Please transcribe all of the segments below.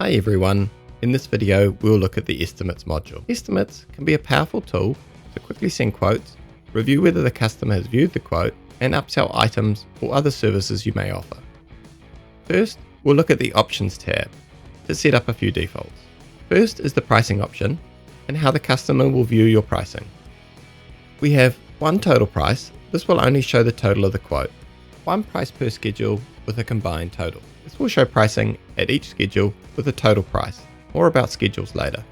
Hi everyone, in this video we'll look at the Estimates module. Estimates can be a powerful tool to quickly send quotes, review whether the customer has viewed the quote, and upsell items or other services you may offer. First, we'll look at the Options tab to set up a few defaults. First is the pricing option and how the customer will view your pricing. We have one total price. This will only show the total of the quote. One price per schedule with a combined total. This will show pricing at each schedule with a total price. More about schedules later.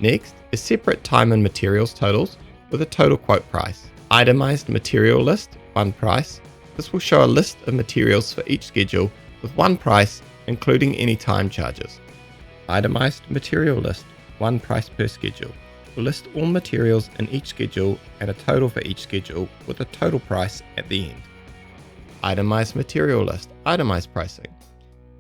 Next is separate time and materials totals with a total quote price. Itemized material list, one price. This will show a list of materials for each schedule with one price, including any time charges. Itemized material list, one price per schedule. Will list all materials in each schedule and a total for each schedule with a total price at the end. Itemized material list, itemized pricing.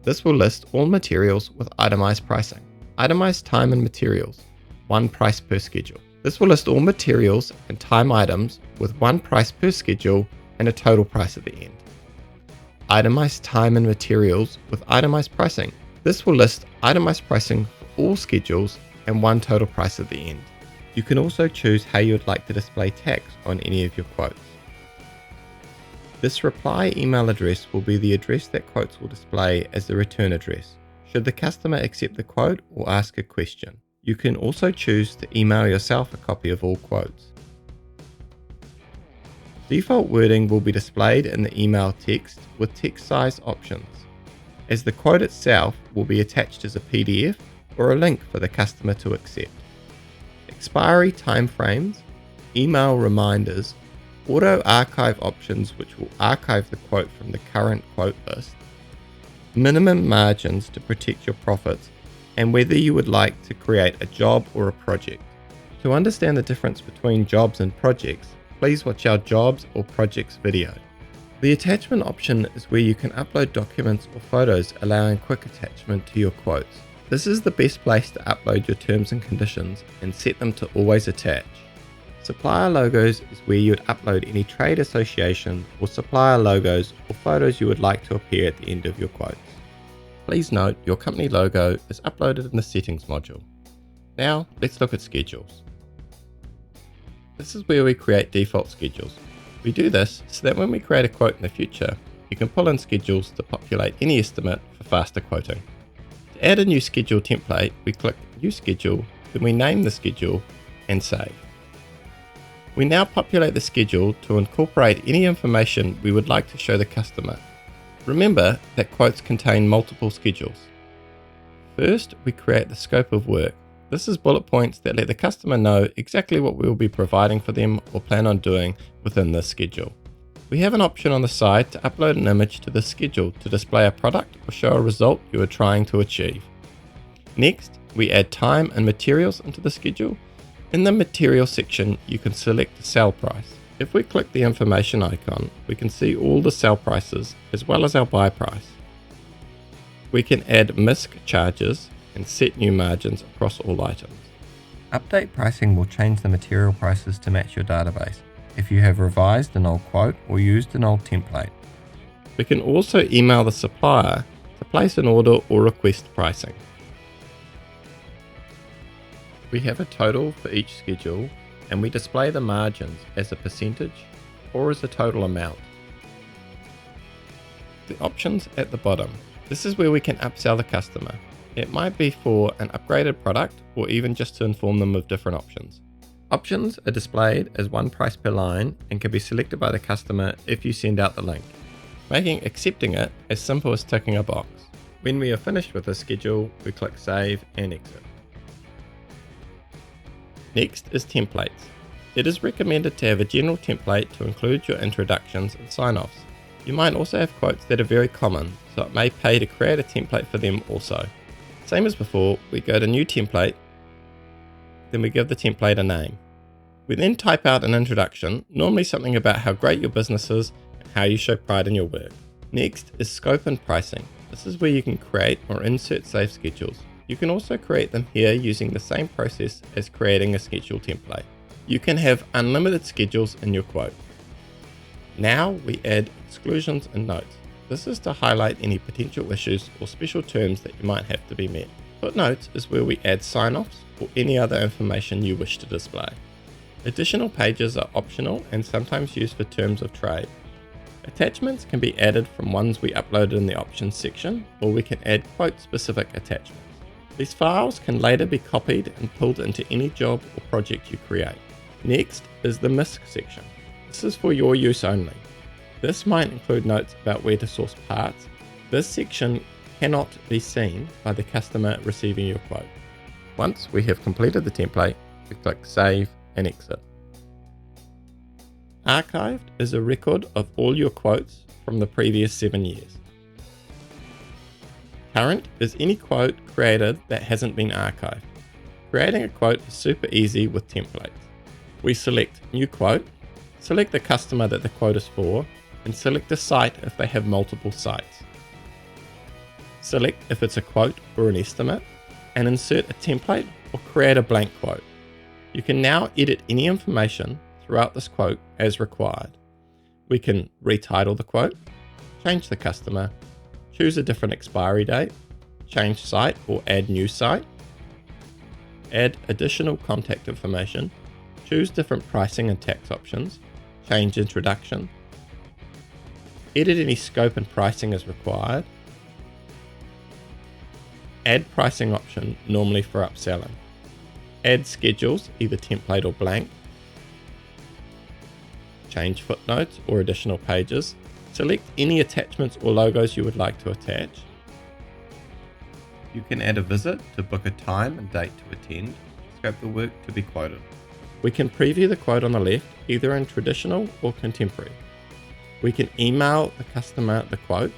This will list all materials with itemized pricing. Itemized time and materials, one price per schedule. This will list all materials and time items with one price per schedule and a total price at the end. Itemized time and materials with itemized pricing. This will list itemized pricing for all schedules and one total price at the end. You can also choose how you would like to display text on any of your quotes. This reply email address will be the address that quotes will display as the return address, should the customer accept the quote or ask a question. You can also choose to email yourself a copy of all quotes. Default wording will be displayed in the email text with text size options, as the quote itself will be attached as a PDF or a link for the customer to accept. Expiry timeframes, email reminders, auto archive options which will archive the quote from the current quote list, minimum margins to protect your profits, and whether you would like to create a job or a project. To understand the difference between jobs and projects, please watch our jobs or projects video. The attachment option is where you can upload documents or photos, allowing quick attachment to your quotes. This is the best place to upload your terms and conditions and set them to always attach. Supplier logos is where you would upload any trade association or supplier logos or photos you would like to appear at the end of your quotes. Please note your company logo is uploaded in the settings module. Now let's look at schedules. This is where we create default schedules. We do this so that when we create a quote in the future, you can pull in schedules to populate any estimate for faster quoting. To add a new schedule template, we click New Schedule, then we name the schedule and save. We now populate the schedule to incorporate any information we would like to show the customer. Remember that quotes contain multiple schedules. First, we create the scope of work. This is bullet points that let the customer know exactly what we will be providing for them or plan on doing within this schedule. We have an option on the side to upload an image to this schedule to display a product or show a result you are trying to achieve. Next, we add time and materials into the schedule. In the material section, you can select the sell price. If we click the information icon, we can see all the sell prices as well as our buy price. We can add MISC charges and set new margins across all items. Update pricing will change the material prices to match your database if you have revised an old quote or used an old template. We can also email the supplier to place an order or request pricing. We have a total for each schedule and we display the margins as a percentage or as a total amount. The options at the bottom. This is where we can upsell the customer. It might be for an upgraded product or even just to inform them of different options. Options are displayed as one price per line and can be selected by the customer if you send out the link, making accepting it as simple as ticking a box. When we are finished with the schedule, we click Save and Exit. Next is templates. It is recommended to have a general template to include your introductions and sign-offs. You might also have quotes that are very common, so it may pay to create a template for them also. Same as before, we go to New Template, then we give the template a name. We then type out an introduction, normally something about how great your business is and how you show pride in your work. Next is Scope and Pricing. This is where you can create or insert save schedules. You can also create them here using the same process as creating a schedule template. You can have unlimited schedules in your quote. Now we add exclusions and notes. This is to highlight any potential issues or special terms that you might have to be met. Footnotes is where we add sign-offs or any other information you wish to display. Additional pages are optional and sometimes used for terms of trade. Attachments can be added from ones we uploaded in the options section, or we can add quote-specific attachments. These files can later be copied and pulled into any job or project you create. Next is the MISC section. This is for your use only. This might include notes about where to source parts. This section cannot be seen by the customer receiving your quote. Once we have completed the template, we click Save and Exit. Archived is a record of all your quotes from the previous 7 years. Current is any quote created that hasn't been archived. Creating a quote is super easy with templates. We select New Quote, select the customer that the quote is for, and select a site if they have multiple sites. Select if it's a quote or an estimate, and insert a template or create a blank quote. You can now edit any information throughout this quote as required. We can retitle the quote, change the customer, choose a different expiry date, change site or add new site, add additional contact information, choose different pricing and tax options, change introduction, edit any scope and pricing as required, add pricing option normally for upselling, add schedules either template or blank, change footnotes or additional pages, select any attachments or logos you would like to attach. You can add a visit to book a time and date to attend, scope the work to be quoted. We can preview the quote on the left either in traditional or contemporary. We can email the customer the quote.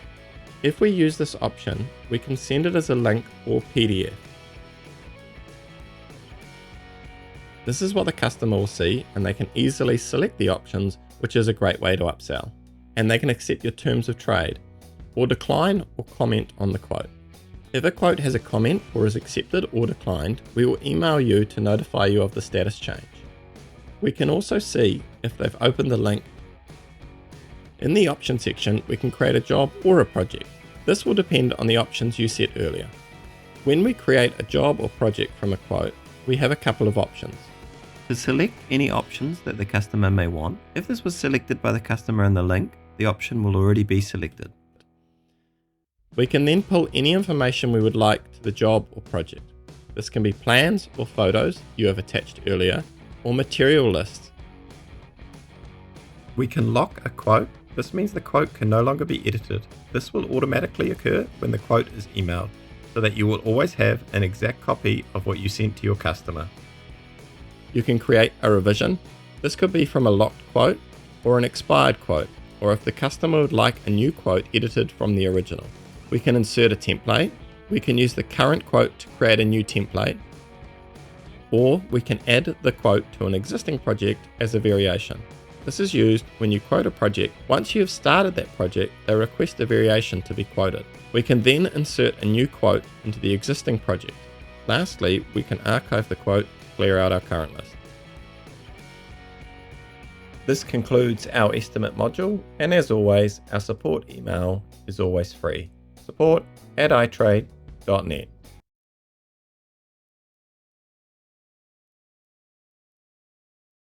If we use this option, we can send it as a link or PDF. This is what the customer will see, and they can easily select the options, which is a great way to upsell. And they can accept your terms of trade, or decline or comment on the quote. If a quote has a comment or is accepted or declined, we will email you to notify you of the status change. We can also see if they've opened the link. In the option section, we can create a job or a project. This will depend on the options you set earlier. When we create a job or project from a quote, we have a couple of options. To select any options that the customer may want, if this was selected by the customer in the link, the option will already be selected. We can then pull any information we would like to the job or project. This can be plans or photos you have attached earlier, or material lists. We can lock a quote. This means the quote can no longer be edited. This will automatically occur when the quote is emailed, so that you will always have an exact copy of what you sent to your customer. You can create a revision. This could be from a locked quote or an expired quote, or if the customer would like a new quote edited from the original. We can insert a template. We can use the current quote to create a new template, or we can add the quote to an existing project as a variation. This is used when you quote a project. Once you have started that project, they request a variation to be quoted. We can then insert a new quote into the existing project. Lastly, we can archive the quote to clear out our current list. This concludes our estimate module, and as always, our support email is always free. support@itrade.net